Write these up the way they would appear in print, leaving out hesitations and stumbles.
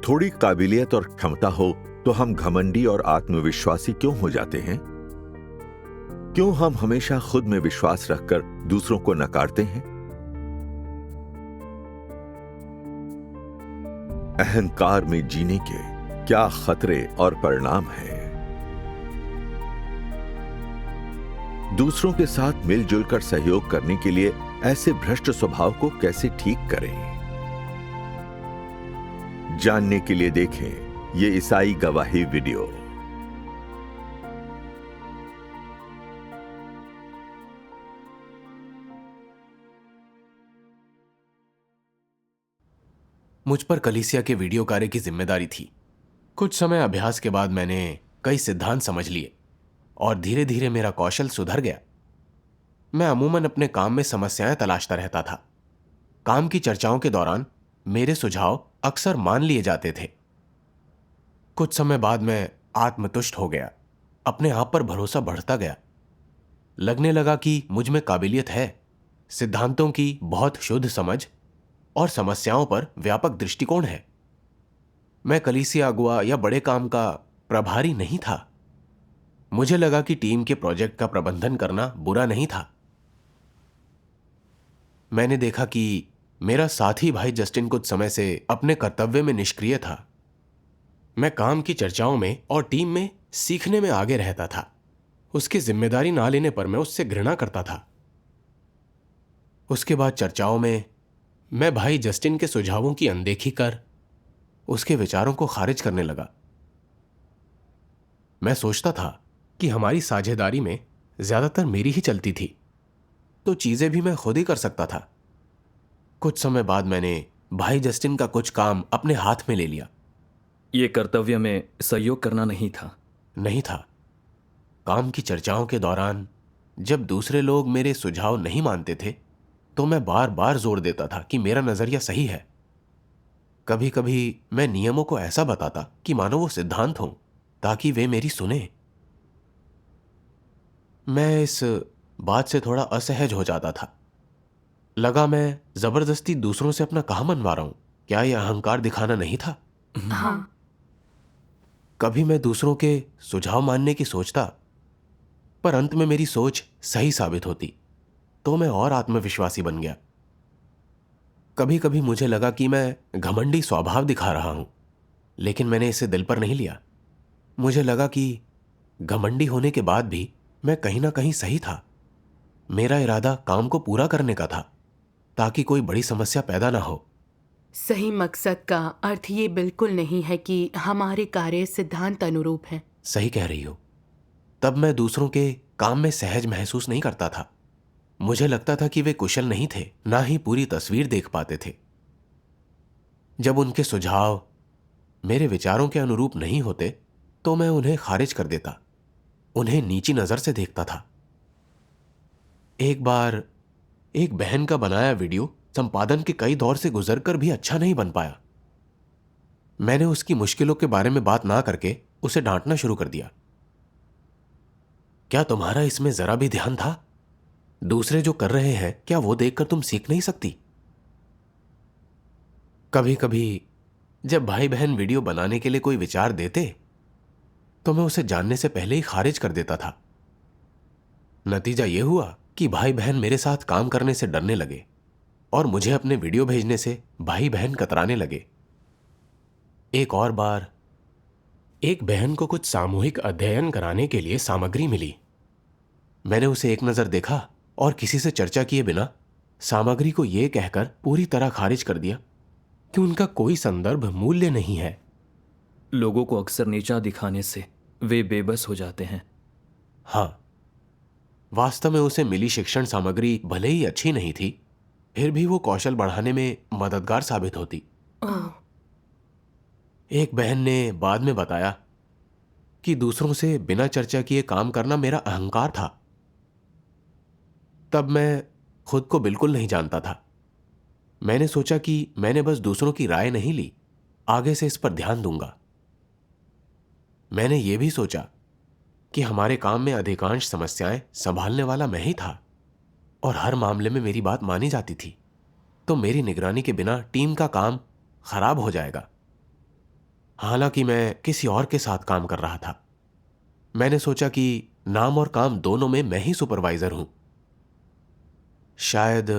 थोड़ी काबिलियत और क्षमता हो तो हम घमंडी और आत्मविश्वासी क्यों हो जाते हैं? क्यों हम हमेशा खुद में विश्वास रखकर दूसरों को नकारते हैं? अहंकार में जीने के क्या खतरे और परिणाम हैं? दूसरों के साथ मिलजुल कर सहयोग करने के लिए ऐसे भ्रष्ट स्वभाव को कैसे ठीक करें? जानने के लिए देखें ये ईसाई गवाही वीडियो। मुझ पर कलीसिया के वीडियो कार्य की जिम्मेदारी थी। कुछ समय अभ्यास के बाद मैंने कई सिद्धांत समझ लिए और धीरे धीरे मेरा कौशल सुधर गया। मैं अमूमन अपने काम में समस्याएं तलाशता रहता था। काम की चर्चाओं के दौरान मेरे सुझाव अक्सर मान लिए जाते थे। कुछ समय बाद मैं आत्मतुष्ट हो गया। अपने आप पर भरोसा बढ़ता गया। लगने लगा कि मुझ में काबिलियत है, सिद्धांतों की बहुत शुद्ध समझ और समस्याओं पर व्यापक दृष्टिकोण है। मैं कलीसिया अगुआ या बड़े काम का प्रभारी नहीं था। मुझे लगा कि टीम के प्रोजेक्ट का प्रबंधन करना बुरा नहीं था। मैंने देखा कि मेरा साथी भाई जस्टिन कुछ समय से अपने कर्तव्य में निष्क्रिय था। मैं काम की चर्चाओं में और टीम में सीखने में आगे रहता था। उसकी जिम्मेदारी ना लेने पर मैं उससे घृणा करता था। उसके बाद चर्चाओं में मैं भाई जस्टिन के सुझावों की अनदेखी कर उसके विचारों को खारिज करने लगा। मैं सोचता था कि हमारी साझेदारी में ज्यादातर मेरी ही चलती थी, तो चीजें भी मैं खुद ही कर सकता था। कुछ समय बाद मैंने भाई जस्टिन का कुछ काम अपने हाथ में ले लिया। ये कर्तव्य में सहयोग करना नहीं था। काम की चर्चाओं के दौरान जब दूसरे लोग मेरे सुझाव नहीं मानते थे तो मैं बार बार जोर देता था कि मेरा नजरिया सही है। कभी कभी मैं नियमों को ऐसा बताता कि मानो वो सिद्धांत हों, ताकि वे मेरी सुने। मैं इस बात से थोड़ा असहज हो जाता था। लगा मैं जबरदस्ती दूसरों से अपना काम मनवा रहा हूं। क्या यह अहंकार दिखाना नहीं था? हाँ। कभी मैं दूसरों के सुझाव मानने की सोचता, पर अंत में मेरी सोच सही साबित होती तो मैं और आत्मविश्वासी बन गया। कभी कभी मुझे लगा कि मैं घमंडी स्वभाव दिखा रहा हूं, लेकिन मैंने इसे दिल पर नहीं लिया। मुझे लगा कि घमंडी होने के बाद भी मैं कहीं ना कहीं सही था। मेरा इरादा काम को पूरा करने का था, ताकि कोई बड़ी समस्या पैदा ना हो। सही मकसद का अर्थ ये बिल्कुल नहीं है कि हमारे कार्य सिद्धांत अनुरूप हैं। सही कह रही हो। तब मैं दूसरों के काम में सहज महसूस नहीं करता था। मुझे लगता था कि वे कुशल नहीं थे, ना ही पूरी तस्वीर देख पाते थे। जब उनके सुझाव मेरे विचारों के अनुरूप नहीं होते तो मैं उन्हें खारिज कर देता, उन्हें नीची नजर से देखता था। एक बार एक बहन का बनाया वीडियो संपादन के कई दौर से गुजरकर भी अच्छा नहीं बन पाया। मैंने उसकी मुश्किलों के बारे में बात ना करके उसे डांटना शुरू कर दिया। क्या तुम्हारा इसमें जरा भी ध्यान था? दूसरे जो कर रहे हैं, क्या वो देखकर तुम सीख नहीं सकती? कभी कभी जब भाई बहन वीडियो बनाने के लिए कोई विचार देते तो मैं उसे जानने से पहले ही खारिज कर देता था। नतीजा यह हुआ कि भाई बहन मेरे साथ काम करने से डरने लगे और मुझे अपने वीडियो भेजने से भाई बहन कतराने लगे। एक और बार एक बहन को कुछ सामूहिक अध्ययन कराने के लिए सामग्री मिली। मैंने उसे एक नजर देखा और किसी से चर्चा किए बिना सामग्री को यह कहकर पूरी तरह खारिज कर दिया कि उनका कोई संदर्भ मूल्य नहीं है। लोगों को अक्सर नीचा दिखाने से वे बेबस हो जाते हैं। हाँ, वास्तव में उसे मिली शिक्षण सामग्री भले ही अच्छी नहीं थी, फिर भी वो कौशल बढ़ाने में मददगार साबित होती। एक बहन ने बाद में बताया कि दूसरों से बिना चर्चा किए काम करना मेरा अहंकार था। तब मैं खुद को बिल्कुल नहीं जानता था। मैंने सोचा कि मैंने बस दूसरों की राय नहीं ली, आगे से इस पर ध्यान दूंगा। मैंने यह भी सोचा कि हमारे काम में अधिकांश समस्याएं संभालने वाला मैं ही था और हर मामले में मेरी बात मानी जाती थी, तो मेरी निगरानी के बिना टीम का काम खराब हो जाएगा। हालांकि मैं किसी और के साथ काम कर रहा था। मैंने सोचा कि नाम और काम दोनों में मैं ही सुपरवाइजर हूं। शायद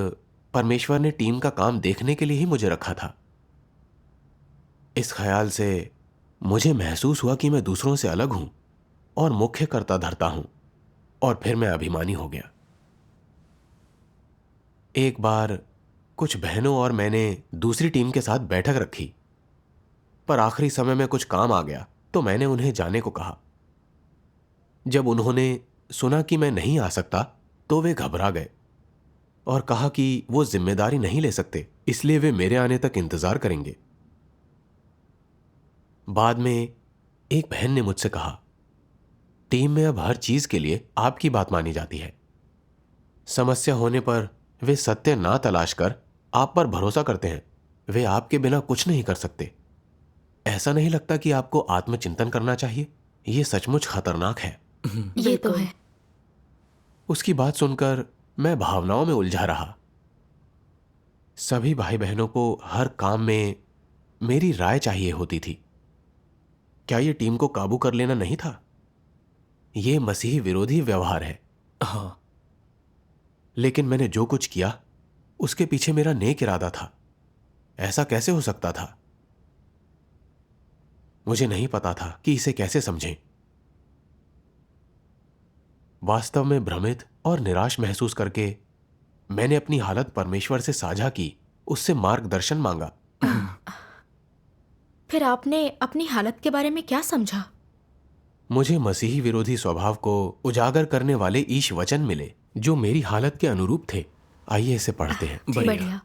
परमेश्वर ने टीम का काम देखने के लिए ही मुझे रखा था। इस ख्याल से मुझे महसूस हुआ कि मैं दूसरों से अलग हूं और मुख्य कर्ता धरता हूं, और फिर मैं अभिमानी हो गया। एक बार कुछ बहनों और मैंने दूसरी टीम के साथ बैठक रखी, पर आखिरी समय में कुछ काम आ गया तो मैंने उन्हें जाने को कहा। जब उन्होंने सुना कि मैं नहीं आ सकता तो वे घबरा गए और कहा कि वो जिम्मेदारी नहीं ले सकते, इसलिए वे मेरे आने तक इंतजार करेंगे। बाद में एक बहन ने मुझसे कहा, टीम में अब हर चीज के लिए आपकी बात मानी जाती है। समस्या होने पर वे सत्य ना तलाश कर आप पर भरोसा करते हैं। वे आपके बिना कुछ नहीं कर सकते। ऐसा नहीं लगता कि आपको आत्मचिंतन करना चाहिए? यह सचमुच खतरनाक है। ये तो है। उसकी बात सुनकर मैं भावनाओं में उलझा रहा। सभी भाई बहनों को हर काम में मेरी राय चाहिए होती थी। क्या यह टीम को काबू कर लेना नहीं था? यह मसीही विरोधी व्यवहार है। हाँ, लेकिन मैंने जो कुछ किया उसके पीछे मेरा नेक इरादा था। ऐसा कैसे हो सकता था? मुझे नहीं पता था कि इसे कैसे समझें। वास्तव में भ्रमित और निराश महसूस करके मैंने अपनी हालत परमेश्वर से साझा की, उससे मार्गदर्शन मांगा। फिर आपने अपनी हालत के बारे में क्या समझा? मुझे मसीही विरोधी स्वभाव को उजागर करने वाले ईश वचन मिले जो मेरी हालत के अनुरूप थे। आइए इसे पढ़ते हैं। बढ़िया।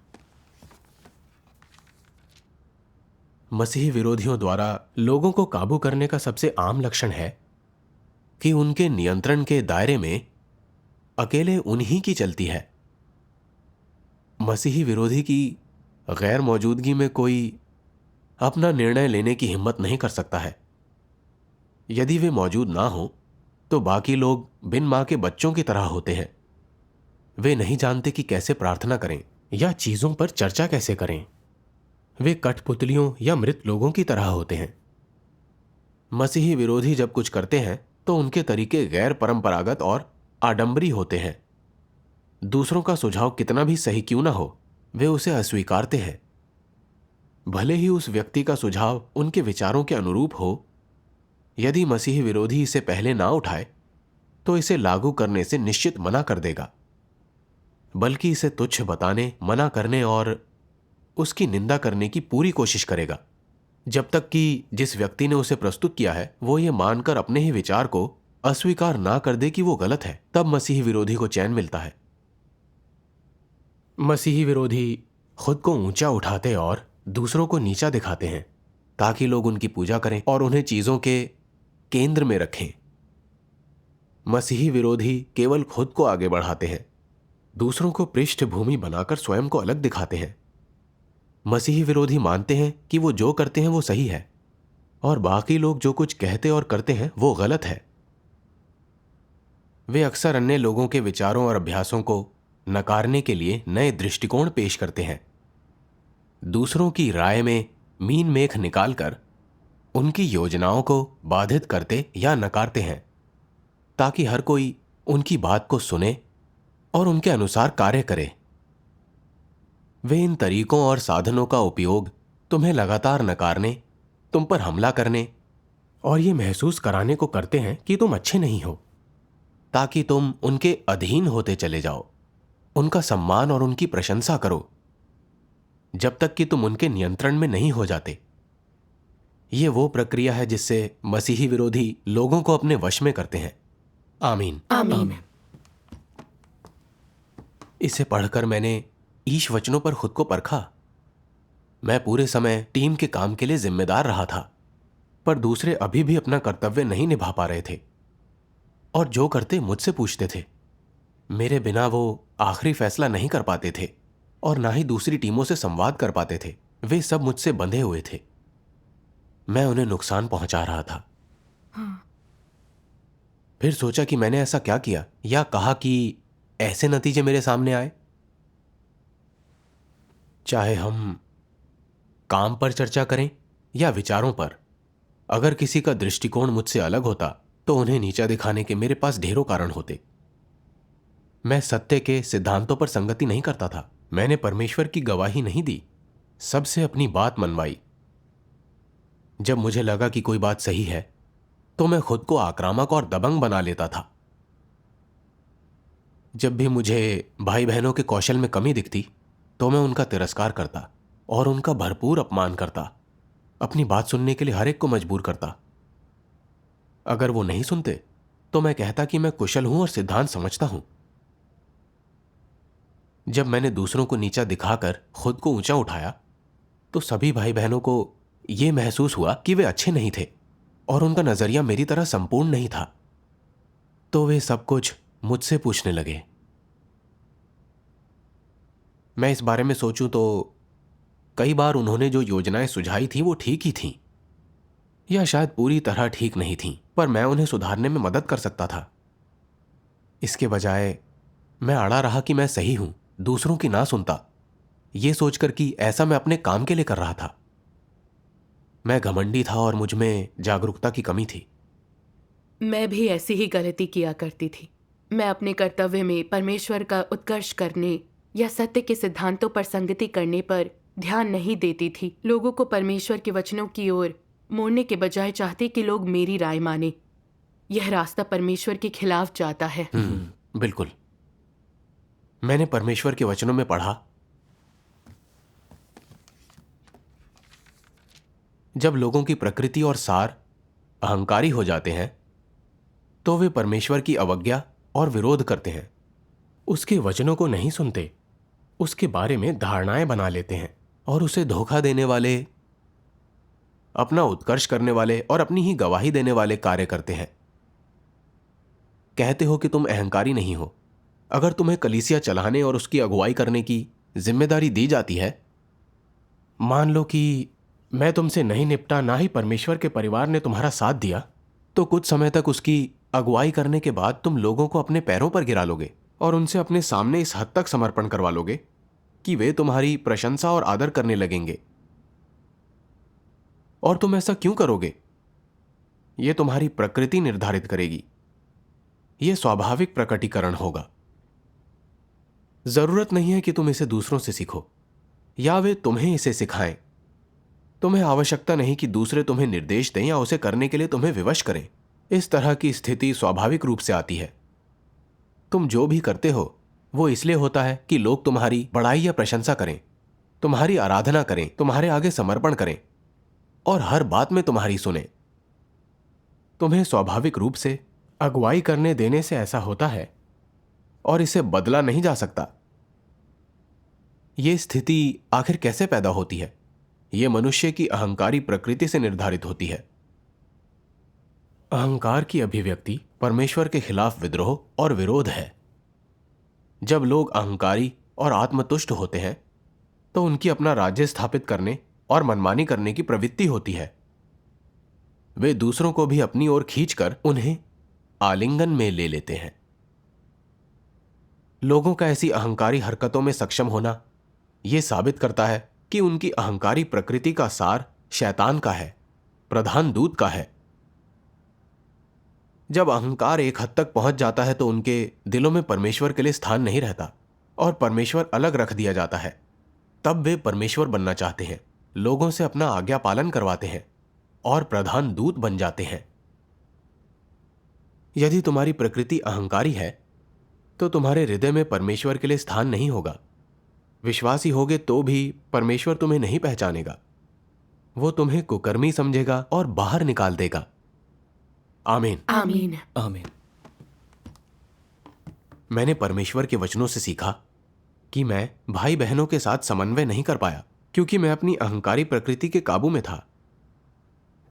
मसीही विरोधियों द्वारा लोगों को काबू करने का सबसे आम लक्षण है कि उनके नियंत्रण के दायरे में अकेले उन्हीं की चलती है। मसीही विरोधी की गैर मौजूदगी में कोई अपना निर्णय लेने की हिम्मत नहीं कर सकता है। यदि वे मौजूद ना हो तो बाकी लोग बिन मां के बच्चों की तरह होते हैं। वे नहीं जानते कि कैसे प्रार्थना करें या चीजों पर चर्चा कैसे करें। वे कठपुतलियों या मृत लोगों की तरह होते हैं। मसीही विरोधी जब कुछ करते हैं तो उनके तरीके गैर परंपरागत और आडंबरी होते हैं। दूसरों का सुझाव कितना भी सही क्यों ना हो, वे उसे अस्वीकारते हैं। भले ही उस व्यक्ति का सुझाव उनके विचारों के अनुरूप हो, यदि मसीही विरोधी इसे पहले ना उठाए तो इसे लागू करने से निश्चित मना कर देगा, बल्कि इसे तुच्छ बताने, मना करने और उसकी निंदा करने की पूरी कोशिश करेगा, जब तक कि जिस व्यक्ति ने उसे प्रस्तुत किया है वो ये मानकर अपने ही विचार को अस्वीकार ना कर दे कि वो गलत है। तब मसीही विरोधी को चैन मिलता है। मसीही विरोधी खुद को ऊंचा उठाते और दूसरों को नीचा दिखाते हैं ताकि लोग उनकी पूजा करें और उन्हें चीजों के केंद्र में रखें। मसीही विरोधी केवल खुद को आगे बढ़ाते हैं, दूसरों को पृष्ठभूमि बनाकर स्वयं को अलग दिखाते हैं। मसीही विरोधी मानते हैं कि वो जो करते हैं वो सही है और बाकी लोग जो कुछ कहते और करते हैं वो गलत है। वे अक्सर अन्य लोगों के विचारों और अभ्यासों को नकारने के लिए नए दृष्टिकोण पेश करते हैं। दूसरों की राय में मीन मेख निकालकर उनकी योजनाओं को बाधित करते या नकारते हैं ताकि हर कोई उनकी बात को सुने और उनके अनुसार कार्य करे। वे इन तरीकों और साधनों का उपयोग तुम्हें लगातार नकारने, तुम पर हमला करने और ये महसूस कराने को करते हैं कि तुम अच्छे नहीं हो, ताकि तुम उनके अधीन होते चले जाओ, उनका सम्मान और उनकी प्रशंसा करो, जब तक कि तुम उनके नियंत्रण में नहीं हो जाते। ये वो प्रक्रिया है जिससे मसीही विरोधी लोगों को अपने वश में करते हैं। आमीन। आमीन। इसे पढ़कर मैंने ईश वचनों पर खुद को परखा। मैं पूरे समय टीम के काम के लिए जिम्मेदार रहा था, पर दूसरे अभी भी अपना कर्तव्य नहीं निभा पा रहे थे और जो करते मुझसे पूछते थे। मेरे बिना वो आखिरी फैसला नहीं कर पाते थे और ना ही दूसरी टीमों से संवाद कर पाते थे। वे सब मुझसे बंधे हुए थे। मैं उन्हें नुकसान पहुंचा रहा था। फिर सोचा कि मैंने ऐसा क्या किया या कहा कि ऐसे नतीजे मेरे सामने आए। चाहे हम काम पर चर्चा करें या विचारों पर, अगर किसी का दृष्टिकोण मुझसे अलग होता तो उन्हें नीचा दिखाने के मेरे पास ढेरों कारण होते। मैं सत्य के सिद्धांतों पर संगति नहीं करता था। मैंने परमेश्वर की गवाही नहीं दी, सबसे अपनी बात मनवाई। जब मुझे लगा कि कोई बात सही है तो मैं खुद को आक्रामक और दबंग बना लेता था। जब भी मुझे भाई बहनों के कौशल में कमी दिखती तो मैं उनका तिरस्कार करता और उनका भरपूर अपमान करता, अपनी बात सुनने के लिए हर एक को मजबूर करता। अगर वो नहीं सुनते तो मैं कहता कि मैं कुशल हूं और सिद्धांत समझता हूं। जब मैंने दूसरों को नीचा दिखाकर खुद को ऊंचा उठाया तो सभी भाई बहनों को यह महसूस हुआ कि वे अच्छे नहीं थे और उनका नजरिया मेरी तरह संपूर्ण नहीं था। तो वे सब कुछ मुझसे पूछने लगे। मैं इस बारे में सोचूं तो कई बार उन्होंने जो योजनाएं सुझाई थी वो ठीक ही थीं, या शायद पूरी तरह ठीक नहीं थीं, पर मैं उन्हें सुधारने में मदद कर सकता था। इसके बजाय मैं अड़ा रहा कि मैं सही हूं, दूसरों की ना सुनता, यह सोचकर कि ऐसा मैं अपने काम के लिए कर रहा था। मैं घमंडी था और मुझ में जागरूकता की कमी थी। मैं भी ऐसी ही गलती किया करती थी। मैं अपने कर्तव्य में परमेश्वर का उत्कर्ष करने या सत्य के सिद्धांतों पर संगति करने पर ध्यान नहीं देती थी। लोगों को परमेश्वर के वचनों की ओर मोड़ने के बजाय चाहती कि लोग मेरी राय माने। यह रास्ता परमेश्वर के खिलाफ जाता है। बिल्कुल। मैंने परमेश्वर के वचनों में पढ़ा, जब लोगों की प्रकृति और सार अहंकारी हो जाते हैं तो वे परमेश्वर की अवज्ञा और विरोध करते हैं, उसके वचनों को नहीं सुनते, उसके बारे में धारणाएं बना लेते हैं और उसे धोखा देने वाले, अपना उत्कर्ष करने वाले और अपनी ही गवाही देने वाले कार्य करते हैं। कहते हो कि तुम अहंकारी नहीं हो। अगर तुम्हें कलीसिया चलाने और उसकी अगुवाई करने की जिम्मेदारी दी जाती है, मान लो कि मैं तुमसे नहीं निपटा, ना ही परमेश्वर के परिवार ने तुम्हारा साथ दिया, तो कुछ समय तक उसकी अगुवाई करने के बाद तुम लोगों को अपने पैरों पर गिरा लोगे और उनसे अपने सामने इस हद तक समर्पण करवा लोगे कि वे तुम्हारी प्रशंसा और आदर करने लगेंगे। और तुम ऐसा क्यों करोगे? यह तुम्हारी प्रकृति निर्धारित करेगी। यह स्वाभाविक प्रकटीकरण होगा। जरूरत नहीं है कि तुम इसे दूसरों से सीखो या वे तुम्हें इसे सिखाएं। तुम्हें आवश्यकता नहीं कि दूसरे तुम्हें निर्देश दें या उसे करने के लिए तुम्हें विवश करें। इस तरह की स्थिति स्वाभाविक रूप से आती है। तुम जो भी करते हो वो इसलिए होता है कि लोग तुम्हारी बड़ाई या प्रशंसा करें, तुम्हारी आराधना करें, तुम्हारे आगे समर्पण करें और हर बात में तुम्हारी सुने। तुम्हें स्वाभाविक रूप से अगुवाई करने देने से ऐसा होता है और इसे बदला नहीं जा सकता। यह स्थिति आखिर कैसे पैदा होती है? यह मनुष्य की अहंकारी प्रकृति से निर्धारित होती है। अहंकार की अभिव्यक्ति परमेश्वर के खिलाफ विद्रोह और विरोध है। जब लोग अहंकारी और आत्मतुष्ट होते हैं तो उनकी अपना राज्य स्थापित करने और मनमानी करने की प्रवृत्ति होती है। वे दूसरों को भी अपनी ओर खींचकर उन्हें आलिंगन में ले लेते हैं। लोगों का ऐसी अहंकारी हरकतों में सक्षम होना यह साबित करता है कि उनकी अहंकारी प्रकृति का सार शैतान का है, प्रधान दूत का है। जब अहंकार एक हद तक पहुंच जाता है तो उनके दिलों में परमेश्वर के लिए स्थान नहीं रहता और परमेश्वर अलग रख दिया जाता है। तब वे परमेश्वर बनना चाहते हैं, लोगों से अपना आज्ञा पालन करवाते हैं और प्रधान दूत बन जाते हैं। यदि तुम्हारी प्रकृति अहंकारी है तो तुम्हारे हृदय में परमेश्वर के लिए स्थान नहीं होगा। विश्वासी होगे तो भी परमेश्वर तुम्हें नहीं पहचानेगा। वो तुम्हें कुकर्मी समझेगा और बाहर निकाल देगा। आमीन। आमीन। आमीन। मैंने परमेश्वर के वचनों से सीखा कि मैं भाई बहनों के साथ समन्वय नहीं कर पाया क्योंकि मैं अपनी अहंकारी प्रकृति के काबू में था।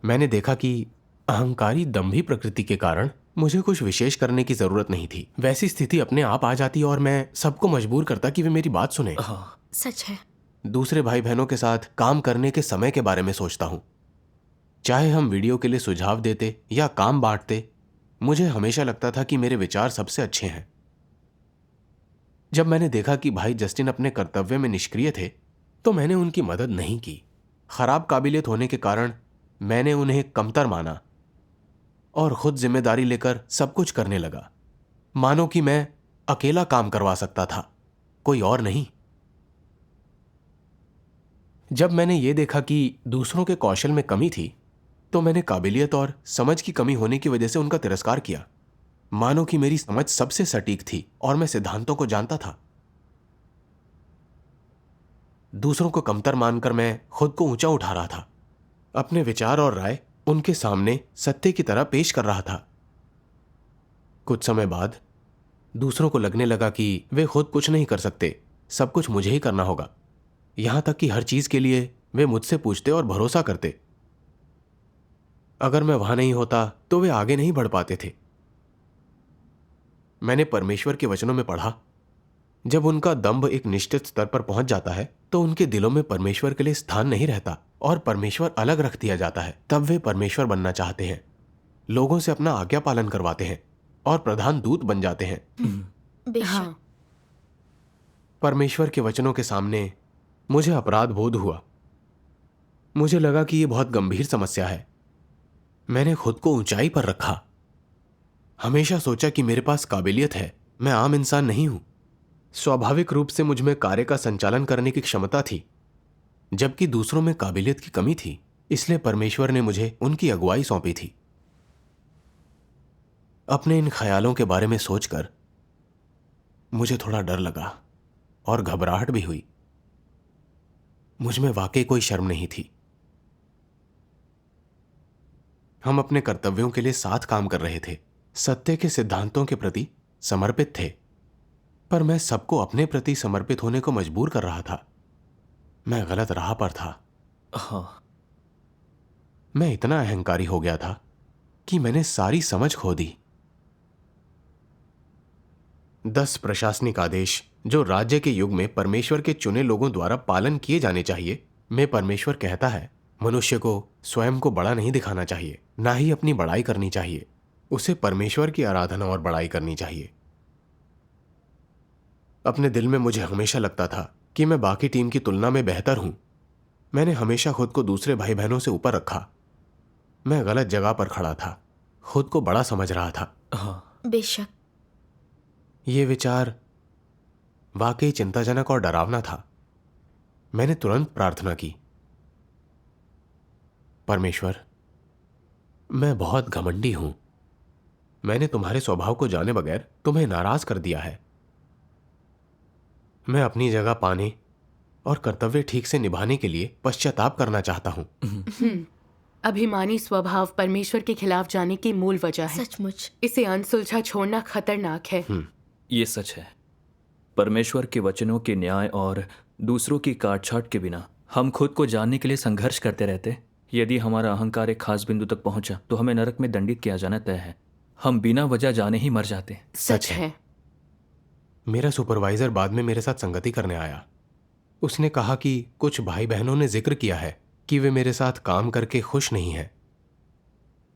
मैंने देखा कि अहंकारी दंभी प्रकृति के कारण मुझे कुछ विशेष करने की जरूरत नहीं थी। वैसी स्थिति अपने आप आ जाती और मैं सबको मजबूर करता कि वे मेरी बात सुने। सच है। दूसरे भाई बहनों के साथ काम करने के समय के बारे में सोचता हूं। चाहे हम वीडियो के लिए सुझाव देते या काम बांटते, मुझे हमेशा लगता था कि मेरे विचार सबसे अच्छे हैं। जब मैंने देखा कि भाई जस्टिन अपने कर्तव्य में निष्क्रिय थे तो मैंने उनकी मदद नहीं की। खराब काबिलियत होने के कारण मैंने उन्हें कमतर माना और खुद जिम्मेदारी लेकर सब कुछ करने लगा, मानो कि मैं अकेला काम करवा सकता था, कोई और नहीं। जब मैंने ये देखा कि दूसरों के कौशल में कमी थी, तो मैंने काबिलियत और समझ की कमी होने की वजह से उनका तिरस्कार किया, मानो कि मेरी समझ सबसे सटीक थी और मैं सिद्धांतों को जानता था। दूसरों को कमतर मानकर मैं खुद को ऊंचा उठा रहा था, अपने विचार और राय उनके सामने सत्य की तरह पेश कर रहा था। कुछ समय बाद दूसरों को लगने लगा कि वे खुद कुछ नहीं कर सकते, सब कुछ मुझे ही करना होगा। यहां तक कि हर चीज के लिए वे मुझसे पूछते और भरोसा करते। अगर मैं वहां नहीं होता तो वे आगे नहीं बढ़ पाते थे। मैंने परमेश्वर के वचनों में पढ़ा, जब उनका दंभ एक निश्चित स्तर पर पहुंच जाता है तो उनके दिलों में परमेश्वर के लिए स्थान नहीं रहता और परमेश्वर अलग रख दिया जाता है। तब वे परमेश्वर बनना चाहते हैं, लोगों से अपना आज्ञा पालन करवाते हैं और प्रधान दूत बन जाते हैं। बेशक। हाँ, परमेश्वर के वचनों के सामने मुझे अपराध बोध हुआ। मुझे लगा कि यह बहुत गंभीर समस्या है। मैंने खुद को ऊंचाई पर रखा, हमेशा सोचा कि मेरे पास काबिलियत है, मैं आम इंसान नहीं हूं। स्वाभाविक रूप से मुझ में कार्य का संचालन करने की क्षमता थी, जबकि दूसरों में काबिलियत की कमी थी। इसलिए परमेश्वर ने मुझे उनकी अगुवाई सौंपी थी। अपने इन ख्यालों के बारे में सोचकर मुझे थोड़ा डर लगा और घबराहट भी हुई। मुझ में वाकई कोई शर्म नहीं थी। हम अपने कर्तव्यों के लिए साथ काम कर रहे थे, सत्य के सिद्धांतों के प्रति समर्पित थे, पर मैं सबको अपने प्रति समर्पित होने को मजबूर कर रहा था। मैं गलत राह पर था। हाँ, मैं इतना अहंकारी हो गया था कि मैंने सारी समझ खो दी। 10 प्रशासनिक आदेश जो राज्य के युग में परमेश्वर के चुने लोगों द्वारा पालन किए जाने चाहिए, में परमेश्वर कहता है मनुष्य को स्वयं को बड़ा नहीं दिखाना चाहिए, ना ही अपनी बड़ाई करनी चाहिए। उसे परमेश्वर की आराधना और बड़ाई करनी चाहिए। अपने दिल में मुझे हमेशा लगता था कि मैं बाकी टीम की तुलना में बेहतर हूं। मैंने हमेशा खुद को दूसरे भाई बहनों से ऊपर रखा। मैं गलत जगह पर खड़ा था, खुद को बड़ा समझ रहा था। हाँ, बेशक। यह विचार वाकई चिंताजनक और डरावना था। मैंने तुरंत प्रार्थना की, परमेश्वर, मैं बहुत घमंडी हूं। मैंने तुम्हारे स्वभाव को जाने बगैर तुम्हें नाराज कर दिया है। मैं अपनी जगह पाने और कर्तव्य ठीक से निभाने के लिए पश्चाताप करना चाहता हूं। अभिमानी स्वभाव परमेश्वर के खिलाफ जाने की मूल वजह है। सचमुच। इसे अनसुलझा छोड़ना खतरनाक है। ये सच है। परमेश्वर के वचनों के न्याय और दूसरों की काटछाट के बिना हम खुद को जानने के लिए संघर्ष करते रहते। यदि हमारा अहंकार एक खास बिंदु तक पहुंचा तो हमें नरक में दंडित किया जाना तय है। हम बिना वजह जाने ही मर जाते। सच है। मेरा सुपरवाइजर बाद में मेरे साथ संगति करने आया। उसने कहा कि कुछ भाई बहनों ने जिक्र किया है कि वे मेरे साथ काम करके खुश नहीं हैं।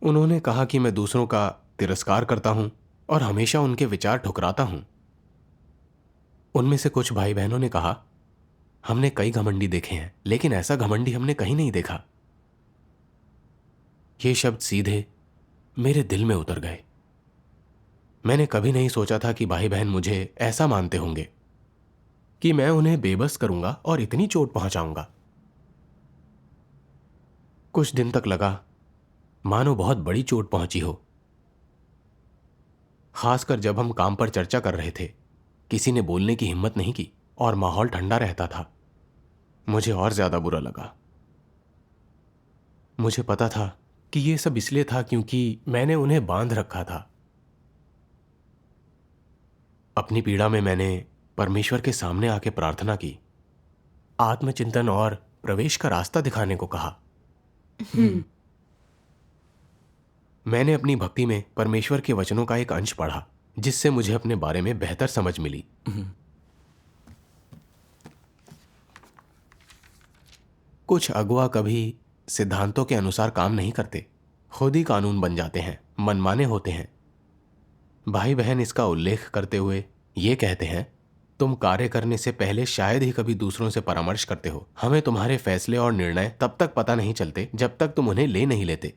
उन्होंने कहा कि मैं दूसरों का तिरस्कार करता हूं और हमेशा उनके विचार ठुकराता हूं। उनमें से कुछ भाई बहनों ने कहा, हमने कई घमंडी देखे हैं, लेकिन ऐसा घमंडी हमने कहीं नहीं देखा। ये शब्द सीधे मेरे दिल में उतर गए। मैंने कभी नहीं सोचा था कि भाई बहन मुझे ऐसा मानते होंगे कि मैं उन्हें बेबस करूंगा और इतनी चोट पहुंचाऊंगा। कुछ दिन तक लगा मानो बहुत बड़ी चोट पहुंची हो। खासकर जब हम काम पर चर्चा कर रहे थे, किसी ने बोलने की हिम्मत नहीं की और माहौल ठंडा रहता था। मुझे और ज्यादा बुरा लगा। मुझे पता था कि यह सब इसलिए था क्योंकि मैंने उन्हें बांध रखा था। अपनी पीड़ा में मैंने परमेश्वर के सामने आके प्रार्थना की, आत्मचिंतन और प्रवेश का रास्ता दिखाने को कहा। मैंने अपनी भक्ति में परमेश्वर के वचनों का एक अंश पढ़ा, जिससे मुझे अपने बारे में बेहतर समझ मिली। कुछ अगुआ कभी सिद्धांतों के अनुसार काम नहीं करते, खुद ही कानून बन जाते हैं, मनमाने होते हैं। भाई बहन इसका उल्लेख करते हुए ये कहते हैं, तुम कार्य करने से पहले शायद ही कभी दूसरों से परामर्श करते हो। हमें तुम्हारे फैसले और निर्णय तब तक पता नहीं चलते जब तक तुम उन्हें ले नहीं लेते।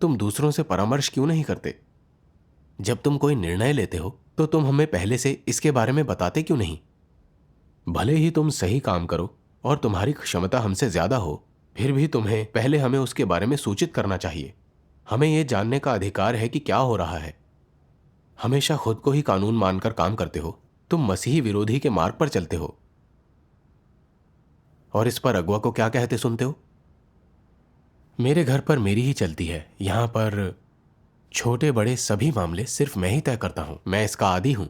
तुम दूसरों से परामर्श क्यों नहीं करते? जब तुम कोई निर्णय लेते हो तो तुम हमें पहले से इसके बारे में बताते क्यों नहीं? भले ही तुम सही काम करो और तुम्हारी क्षमता हमसे ज्यादा हो, फिर भी तुम्हें पहले हमें उसके बारे में सूचित करना चाहिए। हमें यह जानने का अधिकार है कि क्या हो रहा है। हमेशा खुद को ही कानून मानकर काम करते हो। तुम मसीही विरोधी के मार्ग पर चलते हो। और इस पर अगुआ को क्या कहते सुनते हो? मेरे घर पर मेरी ही चलती है। यहां पर छोटे बड़े सभी मामले सिर्फ मैं ही तय करता हूं। मैं इसका आदी हूं।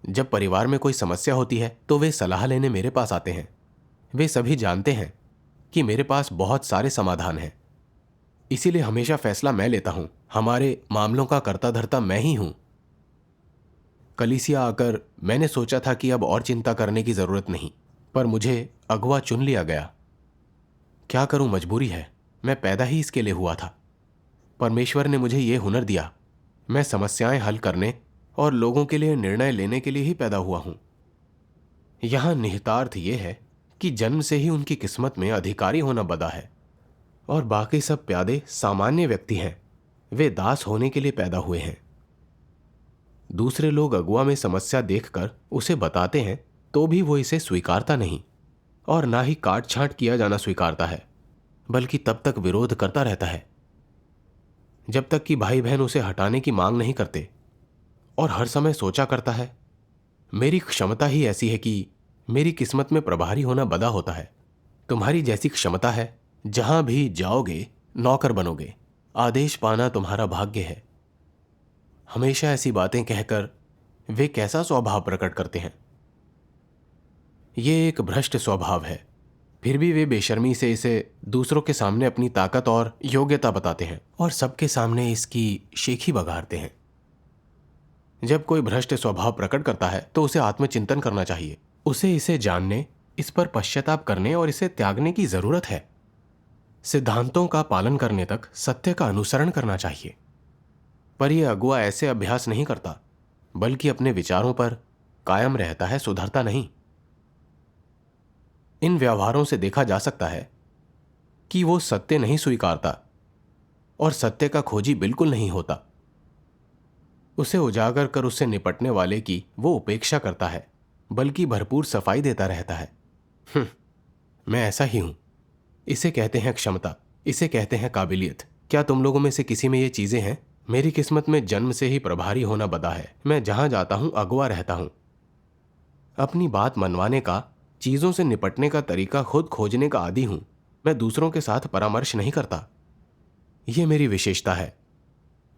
जब परिवार में कोई समस्या होती है तो वे सलाह लेने मेरे पास आते हैं। वे सभी जानते हैं कि मेरे पास बहुत सारे समाधान हैं, इसीलिए हमेशा फैसला मैं लेता हूं। हमारे मामलों का कर्ता धर्ता मैं ही हूं। कलीसिया आकर मैंने सोचा था कि अब और चिंता करने की जरूरत नहीं, पर मुझे अगुआ चुन लिया गया। क्या करूं, मजबूरी है। मैं पैदा ही इसके लिए हुआ था। परमेश्वर ने मुझे यह हुनर दिया। मैं समस्याएं हल करने और लोगों के लिए निर्णय लेने के लिए ही पैदा हुआ हूं। यहां निहितार्थ यह है कि जन्म से ही उनकी किस्मत में अधिकारी होना बदा है और बाकी सब प्यादे सामान्य व्यक्ति हैं। वे दास होने के लिए पैदा हुए हैं। दूसरे लोग अगुआ में समस्या देखकर उसे बताते हैं तो भी वो इसे स्वीकारता नहीं और ना ही काट छांट किया जाना स्वीकारता है, बल्कि तब तक विरोध करता रहता है जब तक कि भाई बहन उसे हटाने की मांग नहीं करते। और हर समय सोचा करता है, मेरी क्षमता ही ऐसी है कि मेरी किस्मत में प्रभारी होना बदा होता है। तुम्हारी जैसी क्षमता है, जहां भी जाओगे नौकर बनोगे। आदेश पाना तुम्हारा भाग्य है। हमेशा ऐसी बातें कहकर वे कैसा स्वभाव प्रकट करते हैं। ये एक भ्रष्ट स्वभाव है। फिर भी वे बेशर्मी से इसे दूसरों के सामने अपनी ताकत और योग्यता बताते हैं और सबके सामने इसकी शेखी बघारते हैं। जब कोई भ्रष्ट स्वभाव प्रकट करता है तो उसे आत्मचिंतन करना चाहिए। उसे इसे जानने, इस पर पश्चाताप करने और इसे त्यागने की जरूरत है। सिद्धांतों का पालन करने तक सत्य का अनुसरण करना चाहिए। पर यह अगुआ ऐसे अभ्यास नहीं करता, बल्कि अपने विचारों पर कायम रहता है, सुधरता नहीं। इन व्यवहारों से देखा जा सकता है कि वो सत्य नहीं स्वीकारता और सत्य का खोजी बिल्कुल नहीं होता। उसे उजागर कर उससे निपटने वाले की वो उपेक्षा करता है, बल्कि भरपूर सफाई देता रहता है। मैं ऐसा ही हूं। इसे कहते हैं क्षमता, इसे कहते हैं काबिलियत। क्या तुम लोगों में से किसी में ये चीजें हैं? मेरी किस्मत में जन्म से ही प्रभारी होना बदा है। मैं जहां जाता हूं अगुआ रहता हूं। अपनी बात मनवाने का, चीजों से निपटने का तरीका खुद खोजने का आदी हूं। मैं दूसरों के साथ परामर्श नहीं करता। यह मेरी विशेषता है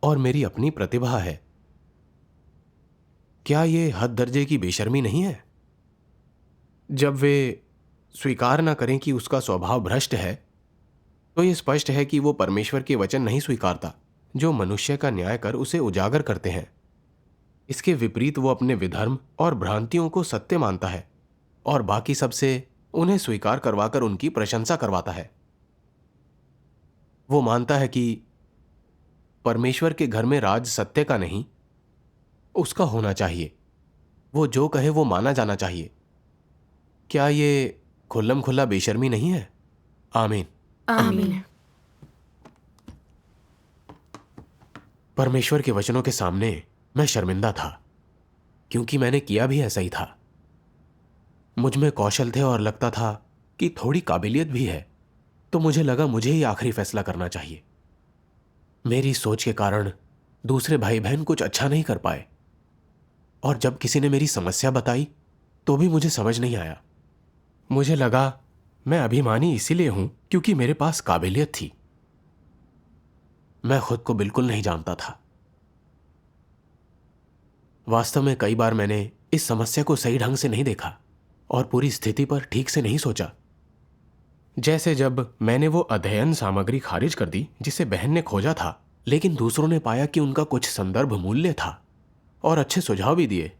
और मेरी अपनी प्रतिभा है। क्या यह हद दर्जे की बेशर्मी नहीं है? जब वे स्वीकार ना करें कि उसका स्वभाव भ्रष्ट है, तो यह स्पष्ट है कि वो परमेश्वर के वचन नहीं स्वीकारता, जो मनुष्य का न्याय कर उसे उजागर करते हैं। इसके विपरीत वो अपने विधर्म और भ्रांतियों को सत्य मानता है और बाकी सबसे उन्हें स्वीकार करवाकर उनकी प्रशंसा करवाता है। वो मानता है कि परमेश्वर के घर में राज सत्य का नहीं, उसका होना चाहिए। वो जो कहे वो माना जाना चाहिए। क्या ये खुल्लम खुल्ला बेशर्मी नहीं है? आमीन। आमीन। परमेश्वर के वचनों के सामने मैं शर्मिंदा था, क्योंकि मैंने किया भी ऐसा ही था। मुझ में कौशल थे और लगता था कि थोड़ी काबिलियत भी है, तो मुझे लगा मुझे ही आखिरी फैसला करना चाहिए। मेरी सोच के कारण दूसरे भाई बहन कुछ अच्छा नहीं कर पाए, और जब किसी ने मेरी समस्या बताई तो भी मुझे समझ नहीं आया। मुझे लगा मैं अभिमानी इसीलिए हूं क्योंकि मेरे पास काबिलियत थी। मैं खुद को बिल्कुल नहीं जानता था। वास्तव में कई बार मैंने इस समस्या को सही ढंग से नहीं देखा और पूरी स्थिति पर ठीक से नहीं सोचा। जैसे जब मैंने वो अध्ययन सामग्री खारिज कर दी जिसे बहन ने खोजा था, लेकिन दूसरों ने पाया कि उनका कुछ संदर्भ मूल्य था और अच्छे सुझाव भी दिए।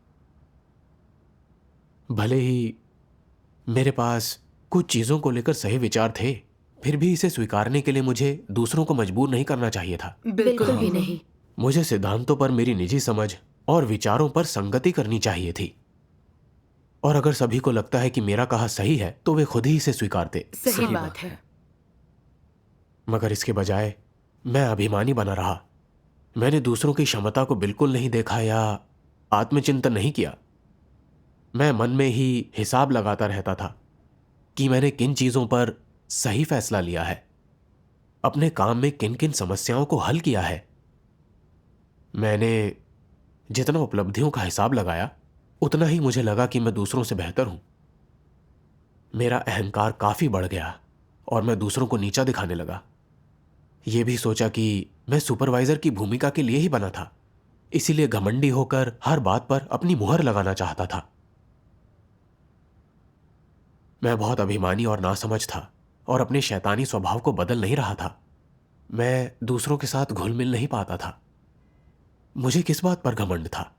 भले ही मेरे पास कुछ चीजों को लेकर सही विचार थे, फिर भी इसे स्वीकारने के लिए मुझे दूसरों को मजबूर नहीं करना चाहिए था। बिल्कुल भी नहीं। मुझे सिद्धांतों पर मेरी निजी समझ और विचारों पर संगति करनी चाहिए थी। और अगर सभी को लगता है कि मेरा कहा सही है तो वे खुद ही इसे स्वीकारते। सही बात है। मगर इसके बजाय मैं अभिमानी बना रहा। मैंने दूसरों की क्षमता को बिल्कुल नहीं देखा या आत्मचिंतन नहीं किया। मैं मन में ही हिसाब लगाता रहता था कि मैंने किन चीजों पर सही फैसला लिया है, अपने काम में किन किन समस्याओं को हल किया है। मैंने जितना उपलब्धियों का हिसाब लगाया उतना ही मुझे लगा कि मैं दूसरों से बेहतर हूं। मेरा अहंकार काफी बढ़ गया और मैं दूसरों को नीचा दिखाने लगा। यह भी सोचा कि मैं सुपरवाइजर की भूमिका के लिए ही बना था, इसीलिए घमंडी होकर हर बात पर अपनी मुहर लगाना चाहता था। मैं बहुत अभिमानी और नासमझ था और अपने शैतानी स्वभाव को बदल नहीं रहा था। मैं दूसरों के साथ घुल मिल नहीं पाता था। मुझे किस बात पर घमंड था?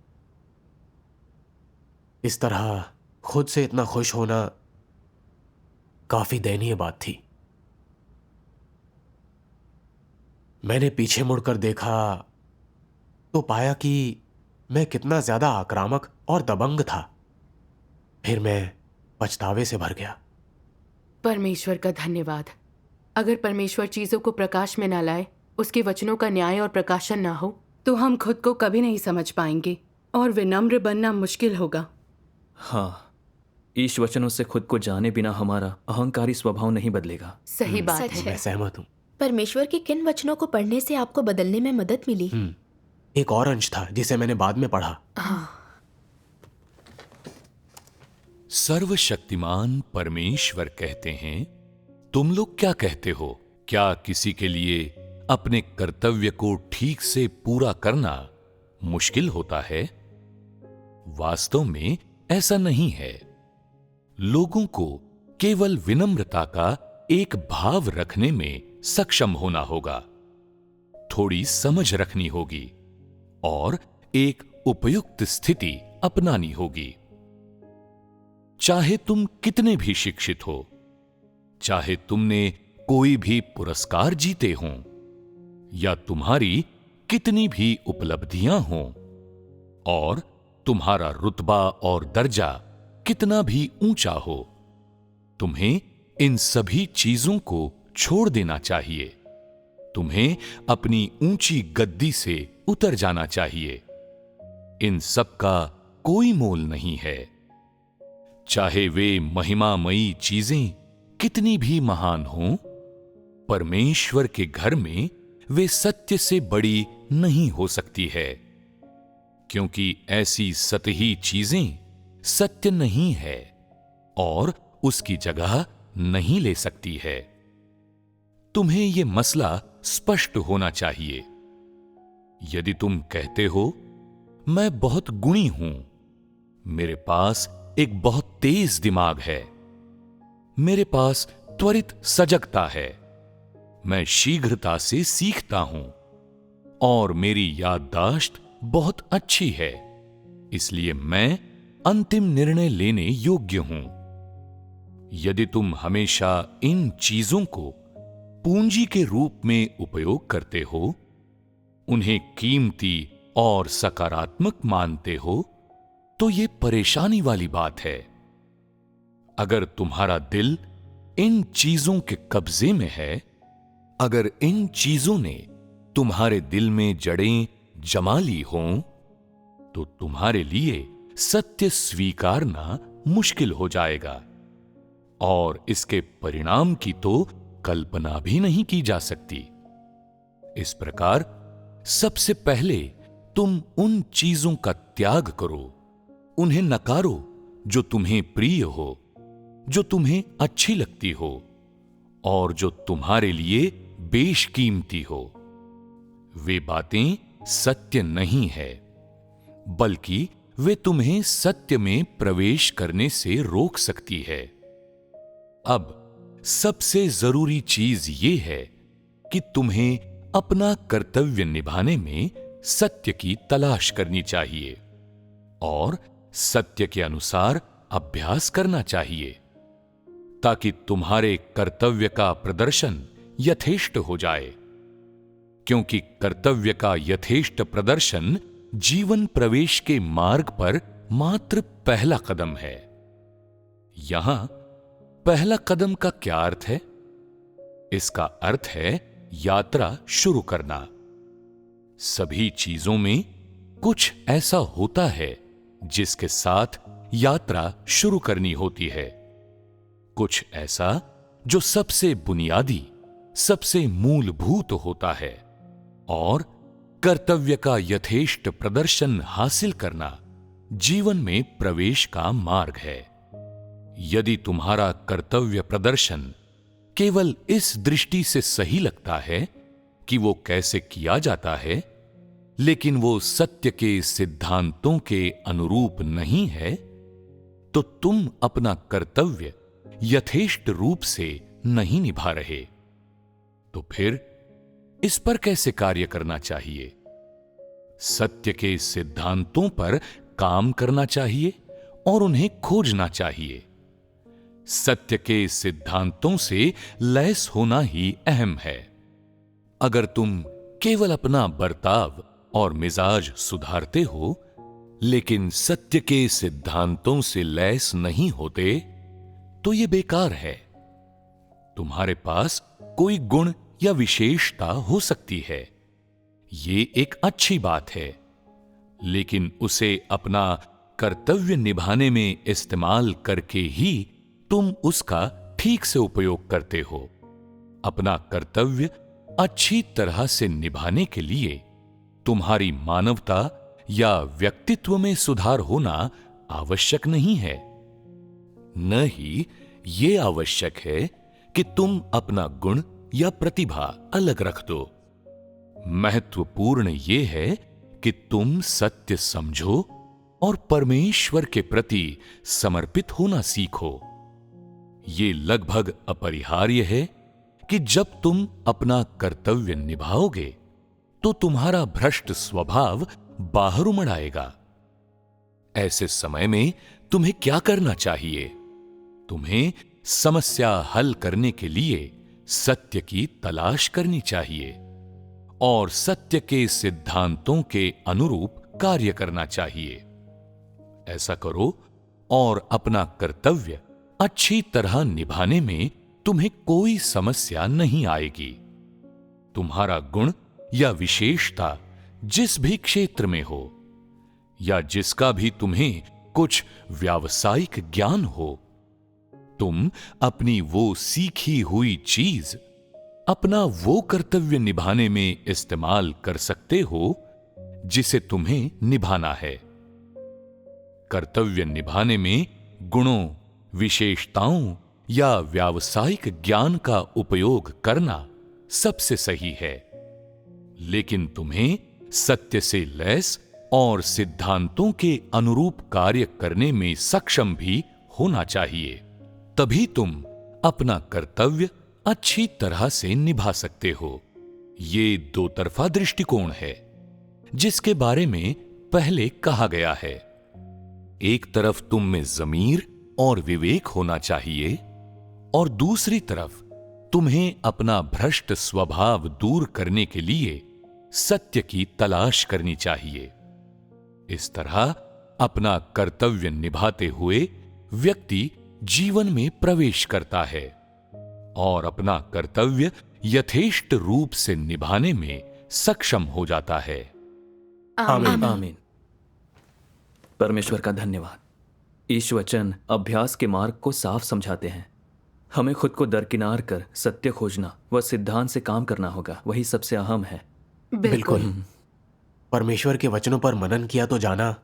इस तरह खुद से इतना खुश होना काफी दयनीय बात थी। मैंने पीछे मुड़कर देखा तो पाया कि मैं कितना ज्यादा आक्रामक और दबंग था। फिर मैं पछतावे से भर गया। परमेश्वर का धन्यवाद। अगर परमेश्वर चीजों को प्रकाश में ना लाए, उसके वचनों का न्याय और प्रकाशन ना हो, तो हम खुद को कभी नहीं समझ पाएंगे और विनम्र बनना मुश्किल होगा। हाँ, ईश वचनों से खुद को जाने बिना हमारा अहंकारी स्वभाव नहीं बदलेगा। सही बात सच है। मैं सहमत हूं। परमेश्वर के किन वचनों को पढ़ने से आपको बदलने में मदद मिली? एक और अंश था जिसे मैंने बाद में पढ़ा। सर्वशक्तिमान परमेश्वर कहते हैं, तुम लोग क्या कहते हो? क्या किसी के लिए अपने कर्तव्य को ठीक से पूरा करना मुश्किल होता है? वास्तव में ऐसा नहीं है। लोगों को केवल विनम्रता का एक भाव रखने में सक्षम होना होगा, थोड़ी समझ रखनी होगी और एक उपयुक्त स्थिति अपनानी होगी। चाहे तुम कितने भी शिक्षित हो, चाहे तुमने कोई भी पुरस्कार जीते हों या तुम्हारी कितनी भी उपलब्धियां हों और तुम्हारा रुतबा और दर्जा कितना भी ऊंचा हो, तुम्हें इन सभी चीजों को छोड़ देना चाहिए। तुम्हें अपनी ऊंची गद्दी से उतर जाना चाहिए। इन सब का कोई मोल नहीं है। चाहे वे महिमामयी चीजें कितनी भी महान हों, परमेश्वर के घर में वे सत्य से बड़ी नहीं हो सकती है, क्योंकि ऐसी सतही चीजें सत्य नहीं है और उसकी जगह नहीं ले सकती है। तुम्हें यह मसला स्पष्ट होना चाहिए। यदि तुम कहते हो, मैं बहुत गुणी हूं, मेरे पास एक बहुत तेज दिमाग है, मेरे पास त्वरित सजगता है, मैं शीघ्रता से सीखता हूं और मेरी याददाश्त बहुत अच्छी है, इसलिए मैं अंतिम निर्णय लेने योग्य हूं। यदि तुम हमेशा इन चीजों को पूंजी के रूप में उपयोग करते हो, उन्हें कीमती और सकारात्मक मानते हो, तो यह परेशानी वाली बात है। अगर तुम्हारा दिल इन चीजों के कब्जे में है, अगर इन चीजों ने तुम्हारे दिल में जड़ें जमा ली हों, तो तुम्हारे लिए सत्य स्वीकारना मुश्किल हो जाएगा और इसके परिणाम की तो कल्पना भी नहीं की जा सकती। इस प्रकार सबसे पहले तुम उन चीजों का त्याग करो, उन्हें नकारो जो तुम्हें प्रिय हो, जो तुम्हें अच्छी लगती हो और जो तुम्हारे लिए बेशकीमती हो। वे बातें सत्य नहीं है, बल्कि वे तुम्हें सत्य में प्रवेश करने से रोक सकती है। अब सबसे जरूरी चीज ये है कि तुम्हें अपना कर्तव्य निभाने में सत्य की तलाश करनी चाहिए और सत्य के अनुसार अभ्यास करना चाहिए, ताकि तुम्हारे कर्तव्य का प्रदर्शन यथेष्ट हो जाए, क्योंकि कर्तव्य का यथेष्ट प्रदर्शन जीवन प्रवेश के मार्ग पर मात्र पहला कदम है। यहां पहला कदम का क्या अर्थ है? इसका अर्थ है यात्रा शुरू करना। सभी चीजों में कुछ ऐसा होता है जिसके साथ यात्रा शुरू करनी होती है। कुछ ऐसा जो सबसे बुनियादी, सबसे मूलभूत होता है, और कर्तव्य का यथेष्ट प्रदर्शन हासिल करना जीवन में प्रवेश का मार्ग है। यदि तुम्हारा कर्तव्य प्रदर्शन केवल इस दृष्टि से सही लगता है कि वो कैसे किया जाता है, लेकिन वो सत्य के सिद्धांतों के अनुरूप नहीं है, तो तुम अपना कर्तव्य यथेष्ट रूप से नहीं निभा रहे। तो फिर इस पर कैसे कार्य करना चाहिए? सत्य के सिद्धांतों पर काम करना चाहिए और उन्हें खोजना चाहिए। सत्य के सिद्धांतों से लैस होना ही अहम है। अगर तुम केवल अपना बर्ताव और मिजाज सुधारते हो, लेकिन सत्य के सिद्धांतों से लैस नहीं होते, तो यह बेकार है। तुम्हारे पास कोई गुण या विशेषता हो सकती है, ये एक अच्छी बात है, लेकिन उसे अपना कर्तव्य निभाने में इस्तेमाल करके ही तुम उसका ठीक से उपयोग करते हो। अपना कर्तव्य अच्छी तरह से निभाने के लिए तुम्हारी मानवता या व्यक्तित्व में सुधार होना आवश्यक नहीं है। न ही ये आवश्यक है कि तुम अपना गुण या प्रतिभा अलग रख दो। महत्वपूर्ण यह है कि तुम सत्य समझो और परमेश्वर के प्रति समर्पित होना सीखो। ये लगभग अपरिहार्य है कि जब तुम अपना कर्तव्य निभाओगे तो तुम्हारा भ्रष्ट स्वभाव बाहर उमड़ आएगा। ऐसे समय में तुम्हें क्या करना चाहिए? तुम्हें समस्या हल करने के लिए सत्य की तलाश करनी चाहिए और सत्य के सिद्धांतों के अनुरूप कार्य करना चाहिए। ऐसा करो और अपना कर्तव्य अच्छी तरह निभाने में तुम्हें कोई समस्या नहीं आएगी। तुम्हारा गुण या विशेषता जिस भी क्षेत्र में हो, या जिसका भी तुम्हें कुछ व्यावसायिक ज्ञान हो, तुम अपनी वो सीखी हुई चीज अपना वो कर्तव्य निभाने में इस्तेमाल कर सकते हो जिसे तुम्हें निभाना है। कर्तव्य निभाने में गुणों, विशेषताओं या व्यावसायिक ज्ञान का उपयोग करना सबसे सही है, लेकिन तुम्हें सत्य से लैस और सिद्धांतों के अनुरूप कार्य करने में सक्षम भी होना चाहिए। तभी तुम अपना कर्तव्य अच्छी तरह से निभा सकते हो। ये दो तरफा दृष्टिकोण है जिसके बारे में पहले कहा गया है। एक तरफ तुम में ज़मीर और विवेक होना चाहिए और दूसरी तरफ तुम्हें अपना भ्रष्ट स्वभाव दूर करने के लिए सत्य की तलाश करनी चाहिए। इस तरह अपना कर्तव्य निभाते हुए व्यक्ति जीवन में प्रवेश करता है और अपना कर्तव्य यथेष्ट रूप से निभाने में सक्षम हो जाता है। आमीन आमीन। परमेश्वर का धन्यवाद। ईश वचन अभ्यास के मार्ग को साफ समझाते हैं। हमें खुद को दरकिनार कर सत्य खोजना व सिद्धांत से काम करना होगा, वही सबसे अहम है। बिल्कुल। परमेश्वर के वचनों पर मनन किया तो जाना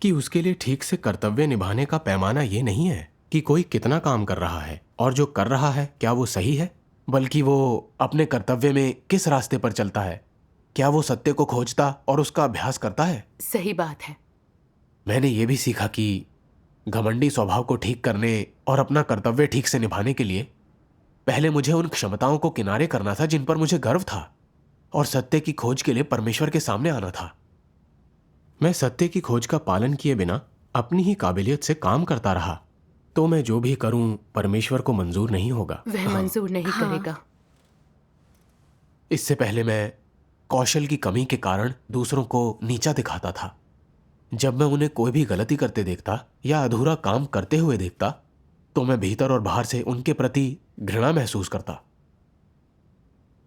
कि उसके लिए ठीक से कर्तव्य निभाने का पैमाना ये नहीं है कि कोई कितना काम कर रहा है और जो कर रहा है क्या वो सही है, बल्कि वो अपने कर्तव्य में किस रास्ते पर चलता है। क्या वो सत्य को खोजता और उसका अभ्यास करता है? सही बात है। मैंने ये भी सीखा कि घमंडी स्वभाव को ठीक करने और अपना कर्तव्य ठीक से निभाने के लिए पहले मुझे उन क्षमताओं को किनारे करना था जिन पर मुझे गर्व था, और सत्य की खोज के लिए परमेश्वर के सामने आना था। मैं सत्य की खोज का पालन किए बिना अपनी ही काबिलियत से काम करता रहा तो मैं जो भी करूं परमेश्वर को मंजूर नहीं होगा। वह मंजूर नहीं करेगा। इससे पहले मैं कौशल की कमी के कारण दूसरों को नीचा दिखाता था। जब मैं उन्हें कोई भी गलती करते देखता या अधूरा काम करते हुए देखता तो मैं भीतर और बाहर से उनके प्रति घृणा महसूस करता।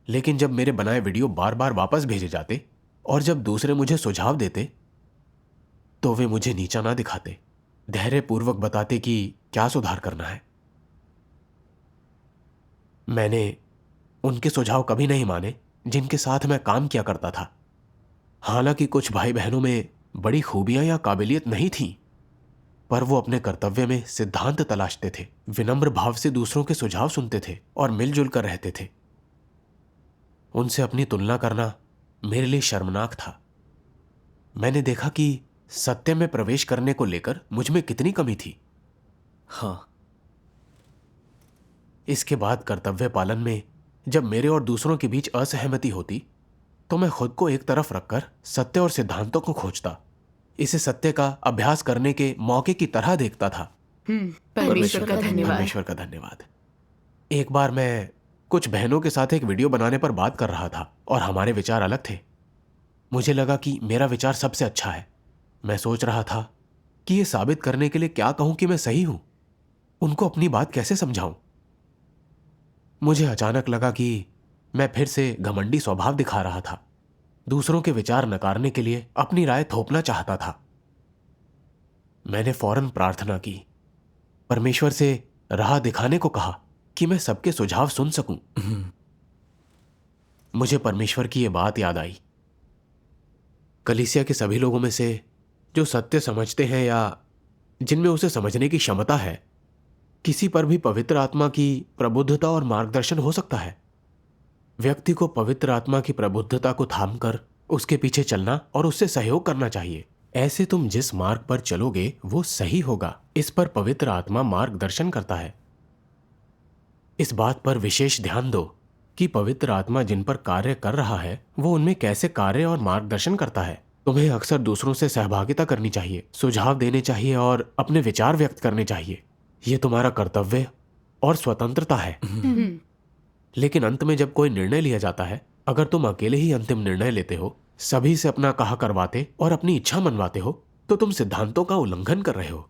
लेकिन जब मेरे बनाए वीडियो बार बार वापस भेजे जाते और जब दूसरे मुझे सुझाव देते तो वे मुझे नीचा ना दिखाते, धैर्यपूर्वक बताते कि क्या सुधार करना है। मैंने उनके सुझाव कभी नहीं माने जिनके साथ मैं काम किया करता था। हालांकि कुछ भाई बहनों में बड़ी खूबियां या काबिलियत नहीं थी, पर वो अपने कर्तव्य में सिद्धांत तलाशते थे, विनम्र भाव से दूसरों के सुझाव सुनते थे और मिलजुल कर रहते थे। उनसे अपनी तुलना करना मेरे लिए शर्मनाक था। मैंने देखा कि सत्य में प्रवेश करने को लेकर मुझ में कितनी कमी थी। हाँ, इसके बाद कर्तव्य पालन में जब मेरे और दूसरों के बीच असहमति होती तो मैं खुद को एक तरफ रखकर सत्य और सिद्धांतों को खोजता। इसे सत्य का अभ्यास करने के मौके की तरह देखता था। परमेश्वर का धन्यवाद। परमेश्वर का धन्यवाद। एक बार मैं कुछ बहनों के साथ एक वीडियो बनाने पर बात कर रहा था और हमारे विचार अलग थे। मुझे लगा कि मेरा विचार सबसे अच्छा है। मैं सोच रहा था कि यह साबित करने के लिए क्या कहूं कि मैं सही हूं, उनको अपनी बात कैसे समझाऊं। मुझे अचानक लगा कि मैं फिर से घमंडी स्वभाव दिखा रहा था, दूसरों के विचार नकारने के लिए अपनी राय थोपना चाहता था। मैंने फौरन प्रार्थना की, परमेश्वर से राह दिखाने को कहा कि मैं सबके सुझाव सुन सकूं। मुझे परमेश्वर की यह बात याद आई। कलीसिया के सभी लोगों में से जो सत्य समझते हैं या जिनमें उसे समझने की क्षमता है, किसी पर भी पवित्र आत्मा की प्रबुद्धता और मार्गदर्शन हो सकता है। व्यक्ति को पवित्र आत्मा की प्रबुद्धता को थामकर उसके पीछे चलना और उससे सहयोग करना चाहिए। ऐसे तुम जिस मार्ग पर चलोगे वो सही होगा, इस पर पवित्र आत्मा मार्गदर्शन करता है। इस बात पर विशेष ध्यान दो कि पवित्र आत्मा जिन पर कार्य कर रहा है वो उनमें कैसे कार्य और मार्गदर्शन करता है। तुम्हें अक्सर दूसरों से सहभागिता करनी चाहिए, सुझाव देने चाहिए और अपने विचार व्यक्त करने चाहिए। यह तुम्हारा कर्तव्य और स्वतंत्रता है। लेकिन अंत में जब कोई निर्णय लिया जाता है, अगर तुम अकेले ही अंतिम निर्णय लेते हो, सभी से अपना कहा करवाते और अपनी इच्छा मनवाते हो, तो तुम सिद्धांतों का उल्लंघन कर रहे हो।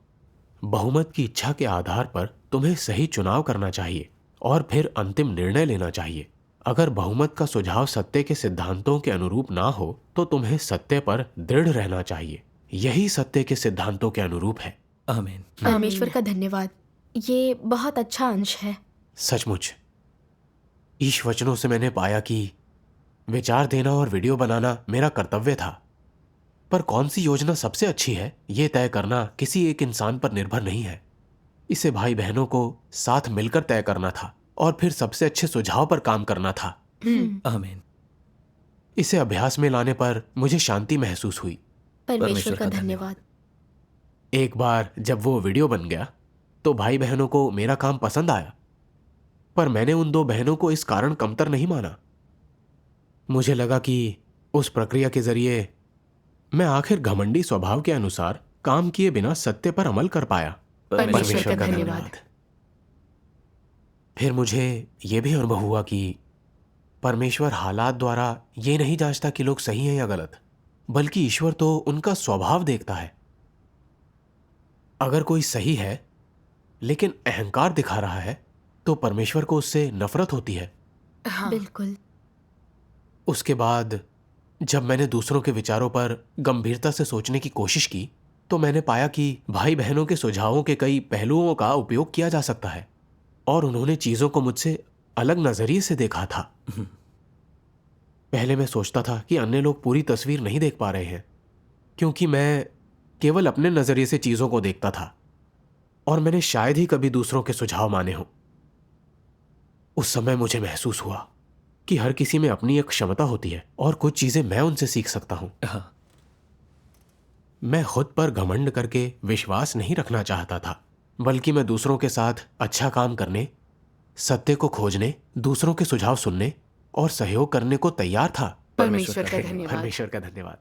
बहुमत की इच्छा के आधार पर तुम्हें सही चुनाव करना चाहिए और फिर अंतिम निर्णय लेना चाहिए। अगर बहुमत का सुझाव सत्य के सिद्धांतों के अनुरूप ना हो तो तुम्हें सत्य पर दृढ़ रहना चाहिए। यही सत्य के सिद्धांतों के अनुरूप है। आमीन। परमेश्वर का धन्यवाद। ये बहुत अच्छा अंश है। सचमुच ईश वचनों से मैंने पाया कि विचार देना और वीडियो बनाना मेरा कर्तव्य था, पर कौन सी योजना सबसे अच्छी है ये तय करना किसी एक इंसान पर निर्भर नहीं है। इसे भाई बहनों को साथ मिलकर तय करना था और फिर सबसे अच्छे सुझाव पर काम करना था। आमीन। इसे अभ्यास में लाने पर मुझे शांति महसूस हुई। परमेश्वर का धन्यवाद। एक बार जब वो वीडियो बन गया तो भाई बहनों को मेरा काम पसंद आया, पर मैंने उन दो बहनों को इस कारण कमतर नहीं माना। मुझे लगा कि उस प्रक्रिया के जरिए मैं आखिर घमंडी स्वभाव के अनुसार काम किए बिना सत्य पर अमल कर पाया। परमेश्वर का धन्यवाद। फिर मुझे यह भी अनुभव हुआ कि परमेश्वर हालात द्वारा ये नहीं जांचता कि लोग सही हैं या गलत, बल्कि ईश्वर तो उनका स्वभाव देखता है। अगर कोई सही है लेकिन अहंकार दिखा रहा है तो परमेश्वर को उससे नफरत होती है। बिल्कुल। उसके बाद जब मैंने दूसरों के विचारों पर गंभीरता से सोचने की कोशिश की तो मैंने पाया कि भाई बहनों के सुझावों के कई पहलुओं का उपयोग किया जा सकता है और उन्होंने चीजों को मुझसे अलग नजरिए से देखा था। पहले मैं सोचता था कि अन्य लोग पूरी तस्वीर नहीं देख पा रहे हैं क्योंकि मैं केवल अपने नजरिए से चीजों को देखता था और मैंने शायद ही कभी दूसरों के सुझाव माने हों। उस समय मुझे महसूस हुआ कि हर किसी में अपनी एक क्षमता होती है और कुछ चीजें मैं उनसे सीख सकता हूं। हाँ। मैं खुद पर घमंड करके विश्वास नहीं रखना चाहता था, बल्कि मैं दूसरों के साथ अच्छा काम करने, सत्य को खोजने, दूसरों के सुझाव सुनने और सहयोग करने को तैयार था। परमेश्वर का धन्यवाद। परमेश्वर का धन्यवाद।